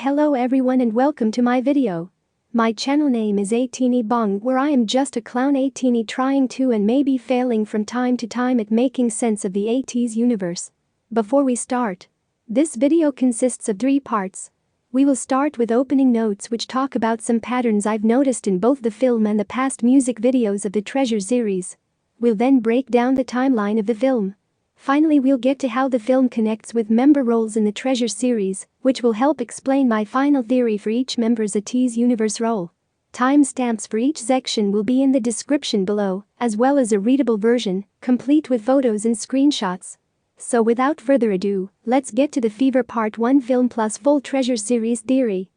Hello everyone and welcome to my video. My channel name is Ateez Bong, where I am just a clown Ateez trying to and maybe failing from time to time at making sense of the Ateez universe. Before we start, this video consists of 3 parts. We will start with opening notes which talk about some patterns I've noticed in both the film and the past music videos of the Treasure series. We'll then break down the timeline of the film. Finally, we'll get to how the film connects with member roles in the Treasure series, which will help explain my final theory for each member's Ateez universe role. Timestamps for each section will be in the description below, as well as a readable version, complete with photos and screenshots. So without further ado, let's get to the Fever Part 1 film plus full Treasure series theory.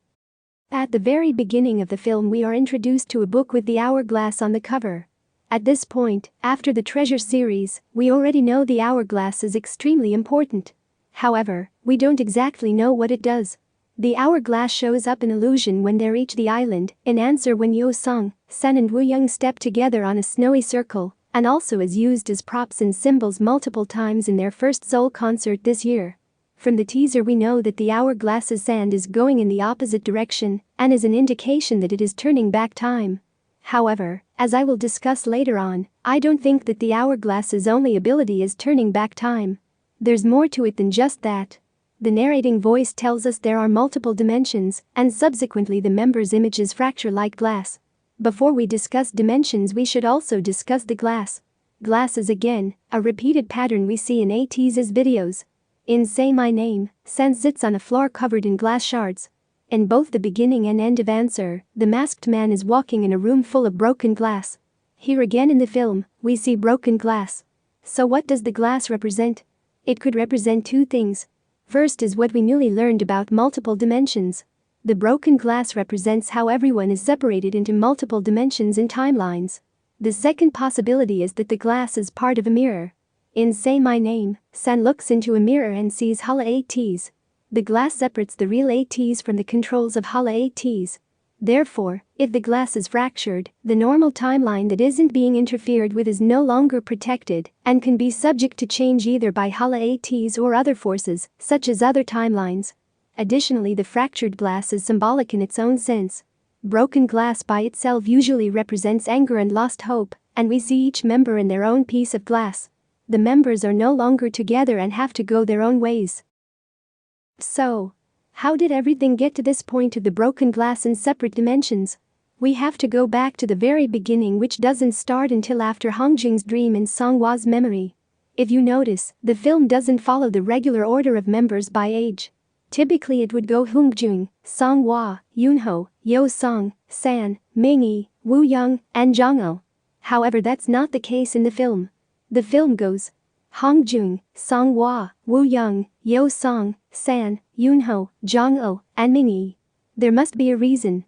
At the very beginning of the film, we are introduced to a book with the hourglass on the cover. At this point, after the Treasure series, we already know the hourglass is extremely important. However, we don't exactly know what it does. The hourglass shows up in illusion when they reach the island, in answer when Yo-sung, San and Woo-young step together on a snowy circle, and also is used as props and symbols multiple times in their first Seoul concert this year. From the teaser we know that the hourglass's sand is going in the opposite direction and is an indication that it is turning back time. However, as I will discuss later on, I don't think that the hourglass's only ability is turning back time. There's more to it than just that. The narrating voice tells us there are multiple dimensions, and subsequently the members' images fracture like glass. Before we discuss dimensions, we should also discuss the glass. Glass is again a repeated pattern we see in Ateez's videos. In Say My Name, San sits on a floor covered in glass shards. In both the beginning and end of Answer, the masked man is walking in a room full of broken glass. Here again in the film, we see broken glass. So what does the glass represent? It could represent 2 things. First is what we newly learned about multiple dimensions. The broken glass represents how everyone is separated into multiple dimensions and timelines. The second possibility is that the glass is part of a mirror. In Say My Name, San looks into a mirror and sees Hala Ateez. The glass separates the real Ateez from the controls of Hala Ateez. Therefore, if the glass is fractured, the normal timeline that isn't being interfered with is no longer protected and can be subject to change either by Hala Ateez or other forces, such as other timelines. Additionally, the fractured glass is symbolic in its own sense. Broken glass by itself usually represents anger and lost hope, and we see each member in their own piece of glass. The members are no longer together and have to go their own ways. So, how did everything get to this point of the broken glass in separate dimensions? We have to go back to the very beginning, which doesn't start until after Hongjung's dream in Songhwa's memory. If you notice, the film doesn't follow the regular order of members by age. Typically it would go Hongjung, Songhwa, Yoonho, Yo-sung, San, Mingi, Woo-young, and Jongho. However, that's not the case in the film. The film goes Hongjung, Songhwa, Woo-young, Yo-sung, San, Yoonho, Jongho, and Mingi. There must be a reason.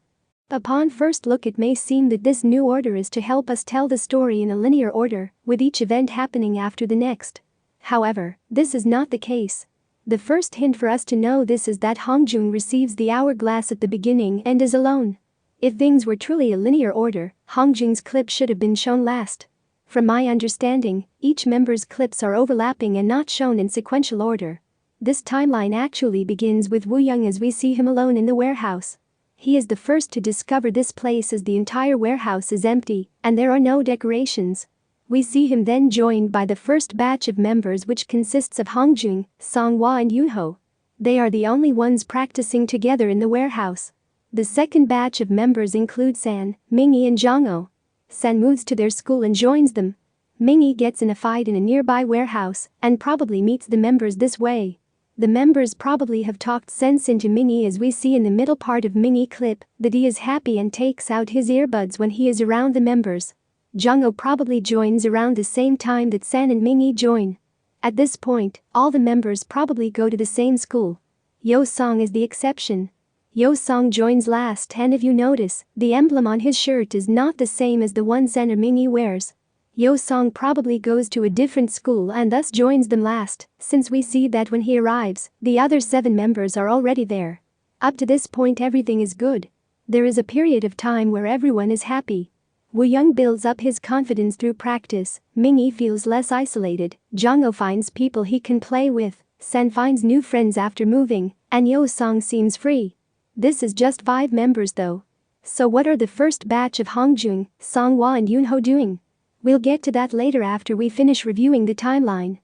Upon first look, it may seem that this new order is to help us tell the story in a linear order, with each event happening after the next. However, this is not the case. The first hint for us to know this is that Hongjung receives the hourglass at the beginning and is alone. If things were truly a linear order, Hongjung's clip should have been shown last. From my understanding, each member's clips are overlapping and not shown in sequential order. This timeline actually begins with Woo-young as we see him alone in the warehouse. He is the first to discover this place as the entire warehouse is empty and there are no decorations. We see him then joined by the first batch of members, which consists of Hongjung, Songhwa, and Yoonho. They are the only ones practicing together in the warehouse. The second batch of members include San, Mingi, and Jongho. San moves to their school and joins them. Mingi gets in a fight in a nearby warehouse and probably meets the members this way. The members probably have talked sense into Mingi, as we see in the middle part of Mingi clip that he is happy and takes out his earbuds when he is around the members. Jongho probably joins around the same time that San and Mingi join. At this point, all the members probably go to the same school. Yo-sung is the exception. Yo-sung joins last, and if you notice, the emblem on his shirt is not the same as the one San or Mingi wears. Yo-sung probably goes to a different school and thus joins them last, since we see that when he arrives, the other 7 members are already there. Up to this point everything is good. There is a period of time where everyone is happy. Woo-young builds up his confidence through practice, Mingi feels less isolated, Jongho finds people he can play with, San finds new friends after moving, and Yo-sung seems free. This is just 5 members though. So what are the first batch of Hongjoong, Songhwa and Yoonho doing? We'll get to that later after we finish reviewing the timeline.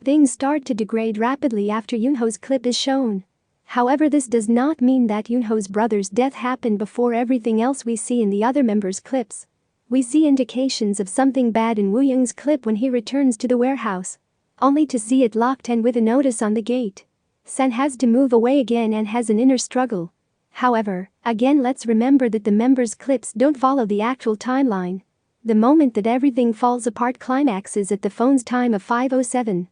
Things start to degrade rapidly after Yoonho's clip is shown. However, this does not mean that Yoonho's brother's death happened before everything else we see in the other members' clips. We see indications of something bad in Wooyoung's clip when he returns to the warehouse, only to see it locked and with a notice on the gate. San has to move away again and has an inner struggle. However, again let's remember that the members' clips don't follow the actual timeline. The moment that everything falls apart climaxes at the phone's time of 5:07.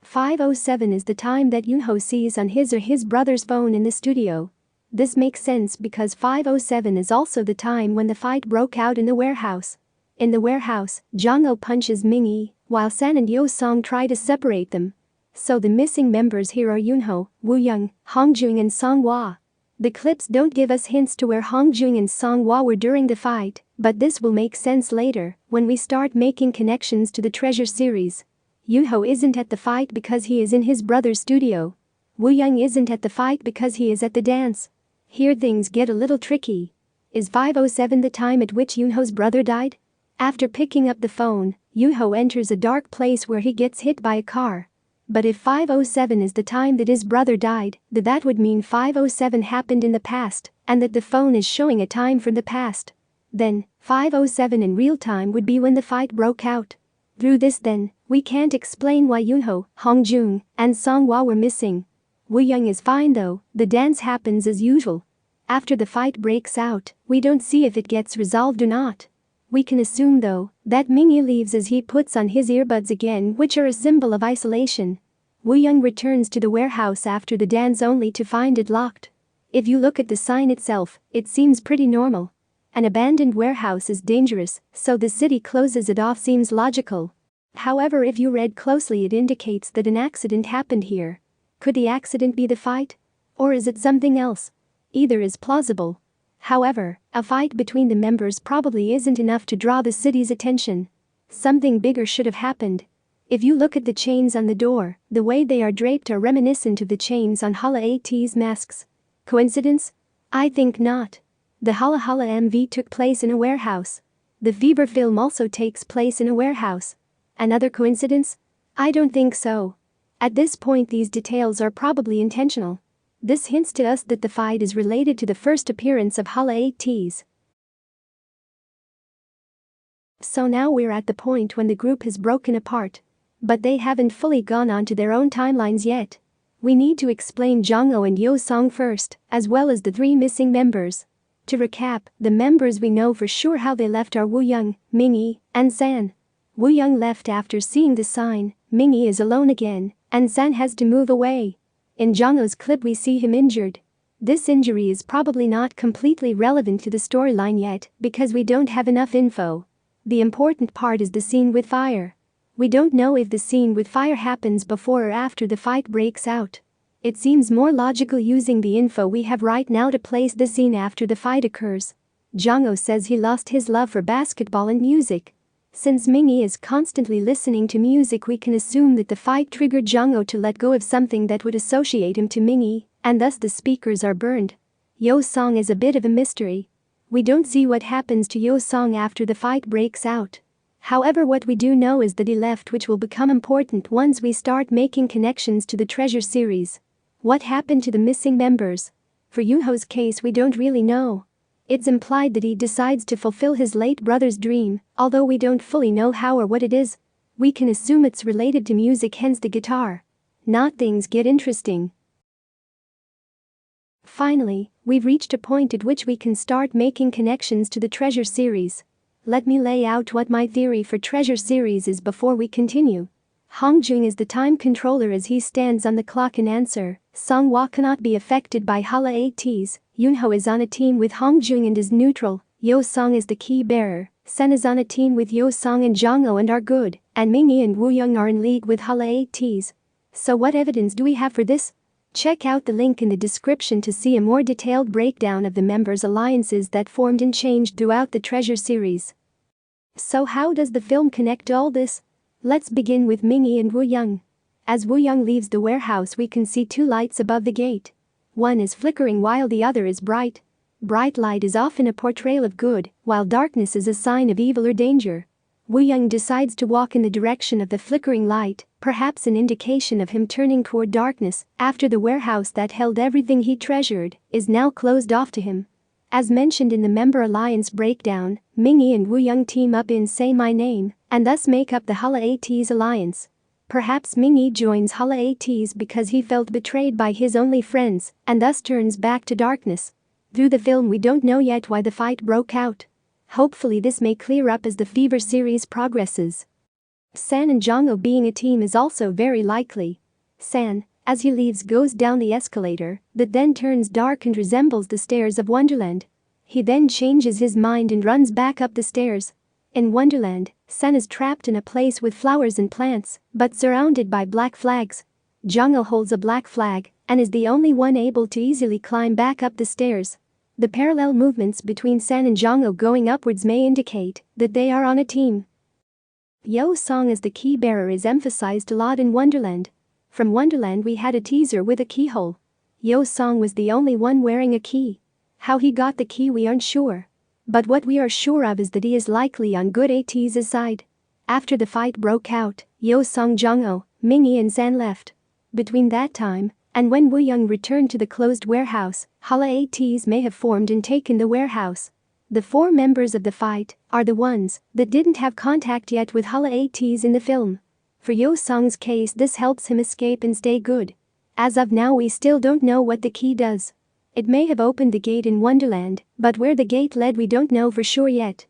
5:07 is the time that Yoonho sees on his or his brother's phone in the studio. This makes sense because 5:07 is also the time when the fight broke out in the warehouse. In the warehouse, Jongho punches Mingi, while San and Yo-song try to separate them. So the missing members here are Yoonho, Wooyoung, Hongjoong and Songhwa. The clips don't give us hints to where Hongjoong and Songhwa were during the fight, but this will make sense later when we start making connections to the Treasure series. Yoonho isn't at the fight because he is in his brother's studio. Wooyoung isn't at the fight because he is at the dance. Here things get a little tricky. Is 5:07 the time at which Yoonho's brother died? After picking up the phone, Yoonho enters a dark place where he gets hit by a car. But if 5:07 is the time that his brother died, then that would mean 5:07 happened in the past, and that the phone is showing a time from the past. Then, 5:07 in real time would be when the fight broke out. Through this then, we can't explain why Yoonho, Hongjoong, and Songhwa were missing. Wooyoung is fine though, the dance happens as usual. After the fight breaks out, we don't see if it gets resolved or not. We can assume though, that Mingi leaves as he puts on his earbuds again, which are a symbol of isolation. Wooyoung returns to the warehouse after the dance only to find it locked. If you look at the sign itself, it seems pretty normal. An abandoned warehouse is dangerous, so the city closes it off seems logical. However, if you read closely, it indicates that an accident happened here. Could the accident be the fight? Or is it something else? Either is plausible. However, a fight between the members probably isn't enough to draw the city's attention. Something bigger should have happened. If you look at the chains on the door, the way they are draped are reminiscent of the chains on Hala Ateez masks. Coincidence? I think not. The Hala Hala MV took place in a warehouse. The Fever film also takes place in a warehouse. Another coincidence? I don't think so. At this point, these details are probably intentional. This hints to us that the fight is related to the first appearance of Hala Ateez. So now we're at the point when the group has broken apart. But they haven't fully gone on to their own timelines yet. We need to explain Jongho and Yo-song first, as well as the 3 missing members. To recap, the members we know for sure how they left are Wooyoung, Mingi, and San. Wooyoung left after seeing the sign, Mingi is alone again, and San has to move away. In Jongho's clip we see him injured. This injury is probably not completely relevant to the storyline yet because we don't have enough info. The important part is the scene with fire. We don't know if the scene with fire happens before or after the fight breaks out. It seems more logical using the info we have right now to place the scene after the fight occurs. Jongho says he lost his love for basketball and music. Since Mingi is constantly listening to music, we can assume that the fight triggered Jongho to let go of something that would associate him to Mingi, and thus the speakers are burned. Yo-song is a bit of a mystery. We don't see what happens to Yo-song after the fight breaks out. However, what we do know is that he left, which will become important once we start making connections to the Treasure series. What happened to the missing members? For Yoonho's case, we don't really know. It's implied that he decides to fulfill his late brother's dream, although we don't fully know how or what it is. We can assume it's related to music, hence the guitar. Not things get interesting. Finally, we've reached a point at which we can start making connections to the Treasure series. Let me lay out what my theory for Treasure series is before we continue. Hongjoong is the time controller as he stands on the clock in answer. Songhwa cannot be affected by Hala Ateez. Yoonho is on a team with Hongjoong and is neutral. Yo-song is the key bearer. San is on a team with Yo-song and Jongho and are good. And Mingi and Wooyoung are in league with Hala Ateez. So what evidence do we have for this? Check out the link in the description to see a more detailed breakdown of the members' alliances that formed and changed throughout the Treasure series. So how does the film connect all this? Let's begin with Mingi and Wooyoung. As Woo Young leaves the warehouse, we can see two lights above the gate. One is flickering while the other is bright. Bright light is often a portrayal of good, while darkness is a sign of evil or danger. Woo Young decides to walk in the direction of the flickering light, perhaps an indication of him turning toward darkness after the warehouse that held everything he treasured is now closed off to him. As mentioned in the member alliance breakdown, Mingi and Woo Young team up in Say My Name and thus make up the Ateez alliance. Perhaps Mingi joins Ateez because he felt betrayed by his only friends and thus turns back to darkness. Through the film we don't know yet why the fight broke out. Hopefully this may clear up as the Fever series progresses. San and Jongho being a team is also very likely. San, as he leaves, goes down the escalator that then turns dark and resembles the stairs of Wonderland. He then changes his mind and runs back up the stairs. In Wonderland, San is trapped in a place with flowers and plants, but surrounded by black flags. Jongho holds a black flag and is the only one able to easily climb back up the stairs. The parallel movements between San and Jongho going upwards may indicate that they are on a team. Yo Song as the key bearer is emphasized a lot in Wonderland. From Wonderland we had a teaser with a keyhole. Yo Song was the only one wearing a key. How he got the key we aren't sure. But what we are sure of is that he is likely on good Ateez's side. After the fight broke out, Yo Song, Jongho, Mingi and San left. Between that time and when Woo Young returned to the closed warehouse, Ateez may have formed and taken the warehouse. The four members of the fight are the ones that didn't have contact yet with Ateez in the film. For Yo Song's case, this helps him escape and stay good. As of now we still don't know what the key does. It may have opened the gate in Wonderland, but where the gate led we don't know for sure yet.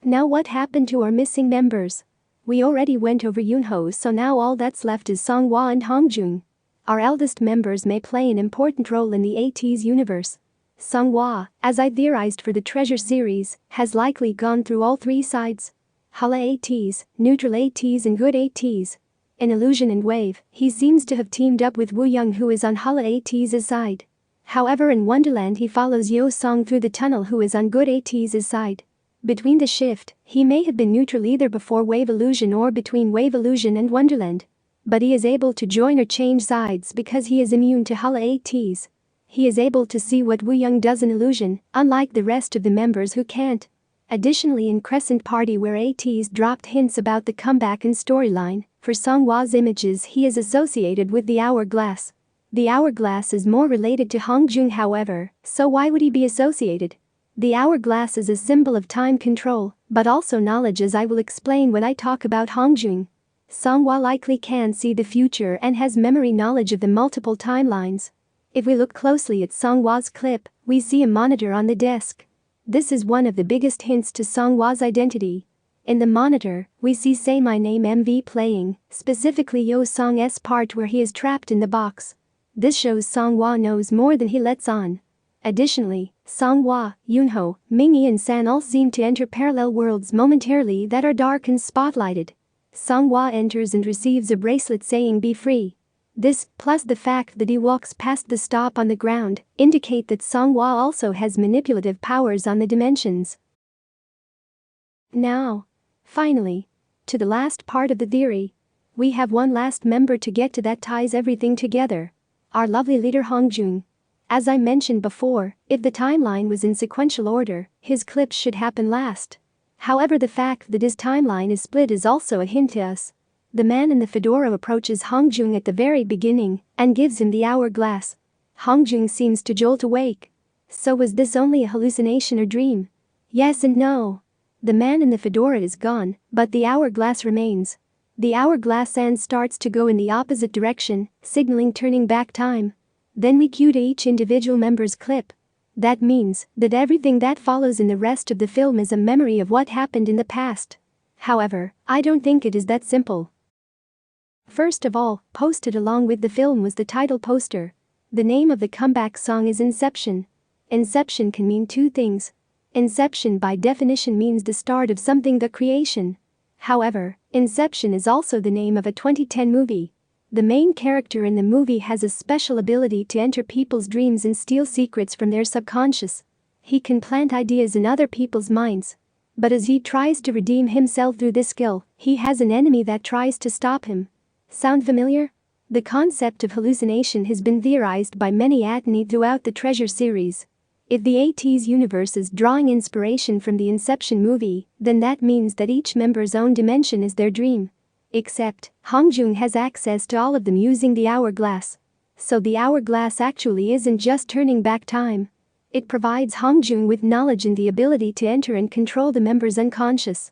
Now what happened to our missing members? We already went over Yunho, so now all that's left is Songhwa and Hongjung. Our eldest members may play an important role in the Ateez universe. Songhwa, as I theorized for the Treasure series, has likely gone through all three sides. Ateez, neutral Ateez and good Ateez. In Illusion and Wave, he seems to have teamed up with Woo Young, who is on Ateez's side. However, in Wonderland he follows Yo Song through the tunnel, who is on good Ateez's side. Between the shift, he may have been neutral either before Wave Illusion or between Wave Illusion and Wonderland. But he is able to join or change sides because he is immune to Ateez. He is able to see what Woo Young does in Illusion, unlike the rest of the members who can't. Additionally, in Crescent Party, where Ateez dropped hints about the comeback and storyline, for Songhwa's images he is associated with the hourglass. The hourglass is more related to Hongjung, however, so why would he be associated? The hourglass is a symbol of time control, but also knowledge, as I will explain when I talk about Hongjung. Songhwa likely can see the future and has memory knowledge of the multiple timelines. If we look closely at Songhwa's clip, we see a monitor on the desk. This is one of the biggest hints to Songhwa's identity. In the monitor, we see Say My Name MV playing, specifically Yo Song's part where he is trapped in the box. This shows Songhwa knows more than he lets on. Additionally, Songhwa, Yunho, Mingi and San all seem to enter parallel worlds momentarily that are dark and spotlighted. Songhwa enters and receives a bracelet saying "Be free." This, plus the fact that he walks past the stop on the ground, indicate that Songhwa also has manipulative powers on the dimensions. Now, finally, to the last part of the theory. We have one last member to get to that ties everything together. Our lovely leader Hongjung. As I mentioned before, if the timeline was in sequential order, his clips should happen last. However, the fact that his timeline is split is also a hint to us. The man in the fedora approaches Hongjung at the very beginning and gives him the hourglass. Hongjung seems to jolt awake. So was this only a hallucination or dream? Yes and no. The man in the fedora is gone, but the hourglass remains. The hourglass and starts to go in the opposite direction, signaling turning back time. Then we cue to each individual member's clip. That means that everything that follows in the rest of the film is a memory of what happened in the past. However, I don't think it is that simple. First of all, posted along with the film was the title poster. The name of the comeback song is Inception. Inception can mean two things. Inception by definition means the start of something, the creation. However, Inception is also the name of a 2010 movie. The main character in the movie has a special ability to enter people's dreams and steal secrets from their subconscious. He can plant ideas in other people's minds. But as he tries to redeem himself through this skill, he has an enemy that tries to stop him. Sound familiar? The concept of hallucination has been theorized by many Ateez throughout the Treasure series. If the Ateez universe is drawing inspiration from the Inception movie, then that means that each member's own dimension is their dream. Except, Hongjung has access to all of them using the hourglass. So the hourglass actually isn't just turning back time. It provides Hongjung with knowledge and the ability to enter and control the member's unconscious.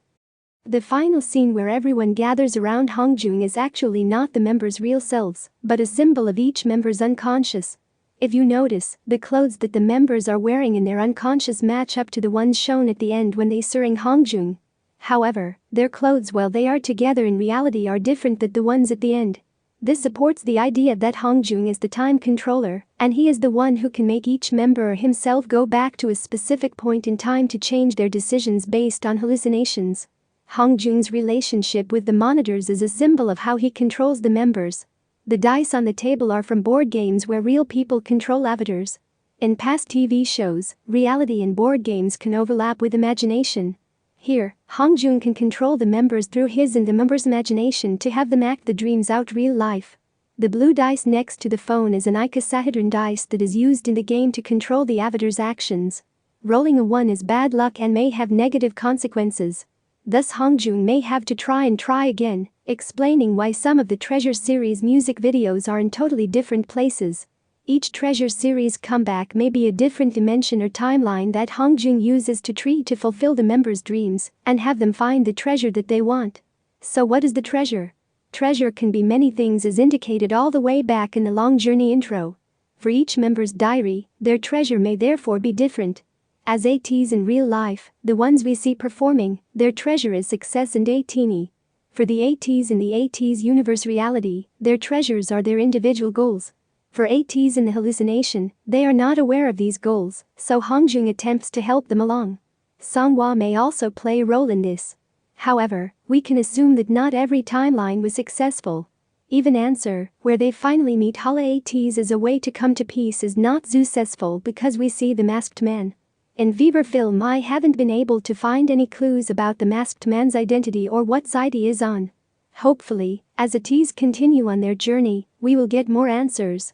The final scene where everyone gathers around Hongjung is actually not the members' real selves, but a symbol of each member's unconscious. If you notice, the clothes that the members are wearing in their unconscious match up to the ones shown at the end when they serve Hongjung. However, their clothes while they are together in reality are different than the ones at the end. This supports the idea that Hongjung is the time controller, and he is the one who can make each member or himself go back to a specific point in time to change their decisions based on hallucinations. Hongjung's relationship with the monitors is a symbol of how he controls the members. The dice on the table are from board games where real people control avatars. In past TV shows, reality and board games can overlap with imagination. Here, Hongjung can control the members through his and the members' imagination to have them act the dreams out real life. The blue dice next to the phone is an icosahedron dice that is used in the game to control the avatar's actions. Rolling a 1 is bad luck and may have negative consequences. Thus Hongjung may have to try again, explaining why some of the Treasure series music videos are in totally different places. Each Treasure series comeback may be a different dimension or timeline that Hongjung uses to fulfill the members' dreams and have them find the treasure that they want. So what is the treasure? Treasure can be many things as indicated all the way back in the Long Journey intro. For each member's diary, their treasure may therefore be different. As Ateez in real life, the ones we see performing, their treasure is success and Ateez. For the Ateez in the Ateez universe reality, their treasures are their individual goals. For Ateez in the hallucination, they are not aware of these goals, so Hongjung attempts to help them along. Songhua may also play a role in this. However, we can assume that not every timeline was successful. Even Answer, where they finally meet Hala Ateez as a way to come to peace, is not successful because we see the masked man. In Fever film, I haven't been able to find any clues about the masked man's identity or what side he is on. Hopefully, as Ateez continue on their journey, we will get more answers.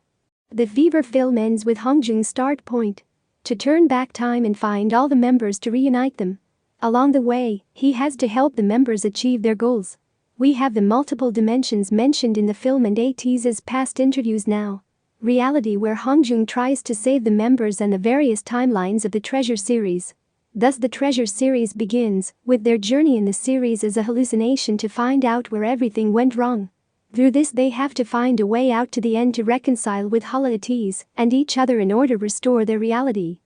The Fever film ends with Hongjung's start point. To turn back time and find all the members to reunite them. Along the way, he has to help the members achieve their goals. We have the multiple dimensions mentioned in the film and Ateez's past interviews now. Reality where Hongjung tries to save the members and the various timelines of the Treasure series. Thus the Treasure series begins with their journey in the series as a hallucination to find out where everything went wrong. Through this they have to find a way out to the end to reconcile with Hala Ateez and each other in order to restore their reality.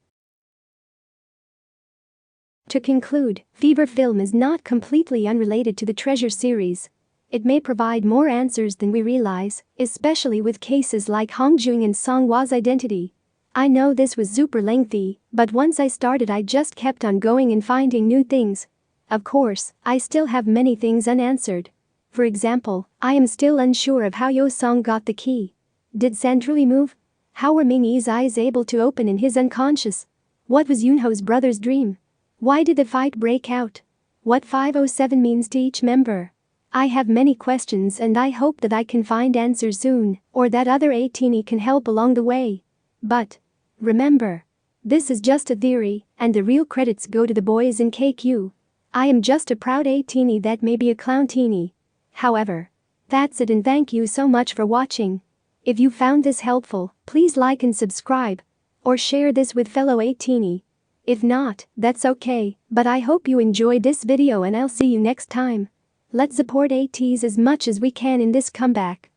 To conclude, Fever film is not completely unrelated to the Treasure series. It may provide more answers than we realize, especially with cases like Hongjung and Songhua's identity. I know this was super lengthy, but once I started I just kept on going and finding new things. Of course, I still have many things unanswered. For example, I am still unsure of how Yo Song got the key. Did San truly move? How were Mingyi's eyes able to open in his unconscious? What was Yunho's brother's dream? Why did the fight break out? What 507 means to each member? I have many questions and I hope that I can find answers soon, or that other Ateez can help along the way. But remember, this is just a theory, and the real credits go to the boys in KQ. I am just a proud Ateez that may be a clown teeny. However, that's it, and thank you so much for watching. If you found this helpful, please like and subscribe. Or share this with fellow Ateez. If not, that's okay, but I hope you enjoyed this video and I'll see you next time. Let's support Ateez as much as we can in this comeback.